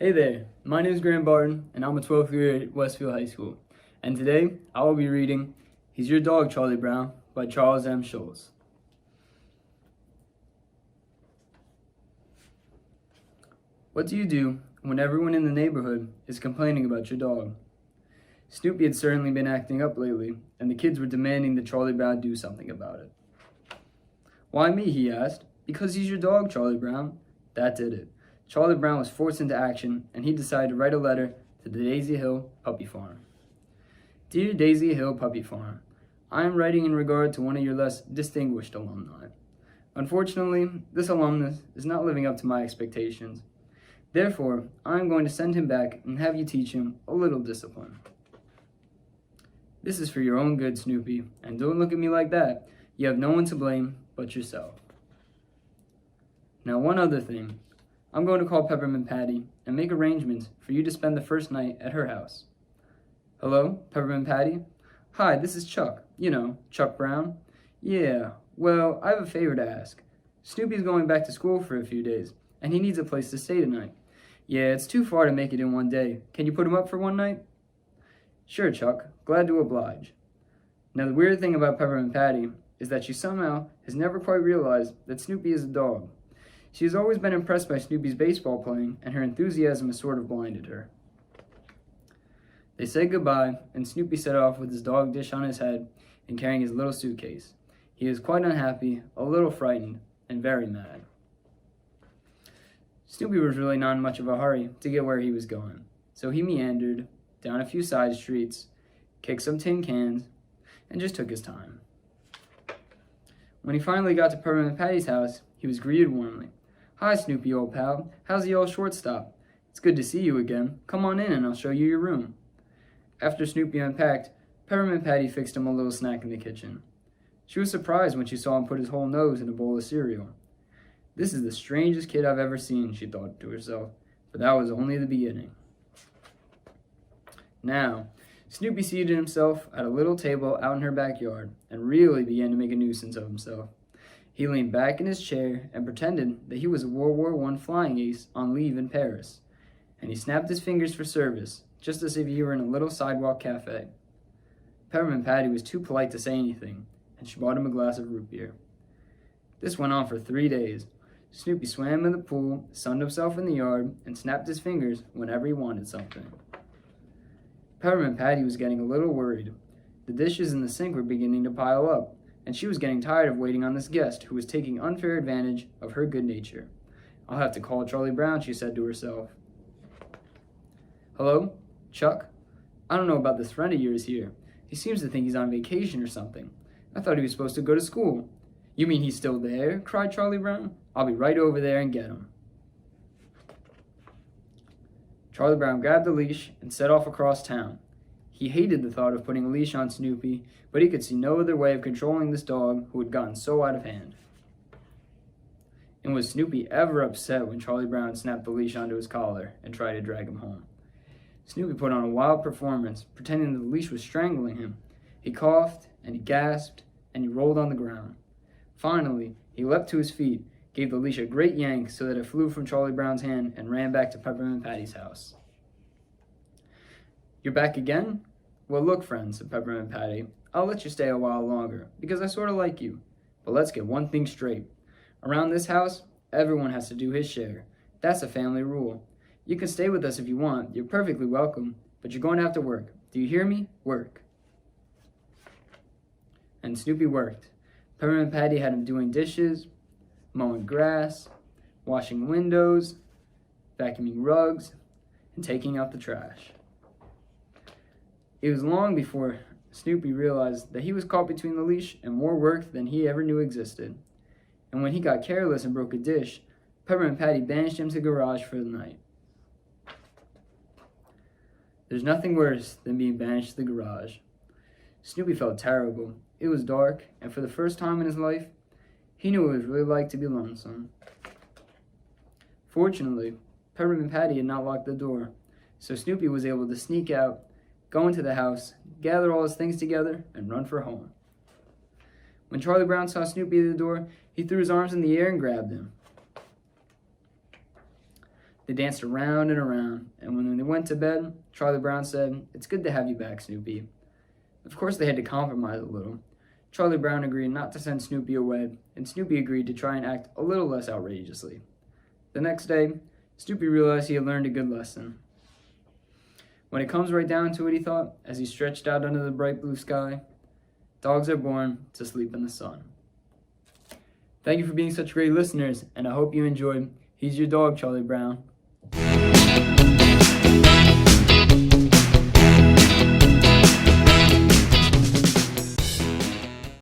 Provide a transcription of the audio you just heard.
Hey there, my name is Graham Barton, and I'm a 12th grader at Westfield High School. And today, I will be reading He's Your Dog, Charlie Brown by Charles M. Schulz. What do you do when everyone in the neighborhood is complaining about your dog? Snoopy had certainly been acting up lately, and the kids were demanding that Charlie Brown do something about it. Why me, he asked. Because he's your dog, Charlie Brown. That did it. Charlie Brown was forced into action, and he decided to write a letter to the Daisy Hill Puppy Farm. Dear Daisy Hill Puppy Farm, I am writing in regard to one of your less distinguished alumni. Unfortunately, this alumnus is not living up to my expectations. Therefore, I am going to send him back and have you teach him a little discipline. This is for your own good, Snoopy, and don't look at me like that. You have no one to blame but yourself. Now, one other thing. I'm going to call Peppermint Patty and make arrangements for you to spend the first night at her house. Hello, Peppermint Patty? Hi, this is Chuck. You know, Chuck Brown. Yeah, well, I have a favor to ask. Snoopy's going back to school for a few days, and he needs a place to stay tonight. Yeah, it's too far to make it in one day. Can you put him up for one night? Sure, Chuck. Glad to oblige. Now, the weird thing about Peppermint Patty is that she somehow has never quite realized that Snoopy is a dog. She has always been impressed by Snoopy's baseball playing, and her enthusiasm has sort of blinded her. They said goodbye, and Snoopy set off with his dog dish on his head and carrying his little suitcase. He was quite unhappy, a little frightened, and very mad. Snoopy was really not in much of a hurry to get where he was going, so he meandered down a few side streets, kicked some tin cans, and just took his time. When he finally got to Peppermint Patty's house, he was greeted warmly. Hi, Snoopy, old pal. How's the old shortstop? It's good to see you again. Come on in and I'll show you your room. After Snoopy unpacked, Peppermint Patty fixed him a little snack in the kitchen. She was surprised when she saw him put his whole nose in a bowl of cereal. This is the strangest kid I've ever seen, she thought to herself, but that was only the beginning. Now, Snoopy seated himself at a little table out in her backyard and really began to make a nuisance of himself. He leaned back in his chair and pretended that he was a World War I flying ace on leave in Paris, and he snapped his fingers for service, just as if he were in a little sidewalk cafe. Peppermint Patty was too polite to say anything, and she bought him a glass of root beer. This went on for 3 days. Snoopy swam in the pool, sunned himself in the yard, and snapped his fingers whenever he wanted something. Peppermint Patty was getting a little worried. The dishes in the sink were beginning to pile up, and she was getting tired of waiting on this guest who was taking unfair advantage of her good nature. I'll have to call Charlie Brown, she said to herself. Hello? Chuck? I don't know about this friend of yours here. He seems to think he's on vacation or something. I thought he was supposed to go to school. You mean he's still there? Cried Charlie Brown. I'll be right over there and get him. Charlie Brown grabbed the leash and set off across town. He hated the thought of putting a leash on Snoopy, but he could see no other way of controlling this dog who had gotten so out of hand. And was Snoopy ever upset when Charlie Brown snapped the leash onto his collar and tried to drag him home? Snoopy put on a wild performance, pretending that the leash was strangling him. He coughed, and he gasped, and he rolled on the ground. Finally, he leapt to his feet, gave the leash a great yank so that it flew from Charlie Brown's hand and ran back to Peppermint Patty's house. You're back again? Well, look, friend, said Peppermint Patty, I'll let you stay a while longer, because I sort of like you. But let's get one thing straight. Around this house, everyone has to do his share. That's a family rule. You can stay with us if you want. You're perfectly welcome, but you're going to have to work. Do you hear me? Work. And Snoopy worked. Peppermint Patty had him doing dishes, mowing grass, washing windows, vacuuming rugs, and taking out the trash. It was long before Snoopy realized that he was caught between the leash and more work than he ever knew existed. And when he got careless and broke a dish, Peppermint Patty banished him to the garage for the night. There's nothing worse than being banished to the garage. Snoopy felt terrible. It was dark, and for the first time in his life, he knew what it was really like to be lonesome. Fortunately, Peppermint Patty had not locked the door, so Snoopy was able to sneak out, go into the house, gather all his things together, and run for home. When Charlie Brown saw Snoopy at the door, he threw his arms in the air and grabbed him. They danced around and around, and when they went to bed, Charlie Brown said, "It's good to have you back, Snoopy." Of course they had to compromise a little. Charlie Brown agreed not to send Snoopy away, and Snoopy agreed to try and act a little less outrageously. The next day, Snoopy realized he had learned a good lesson. When it comes right down to it, he thought, as he stretched out under the bright blue sky, dogs are born to sleep in the sun. Thank you for being such great listeners, and I hope you enjoyed He's Your Dog, Charlie Brown.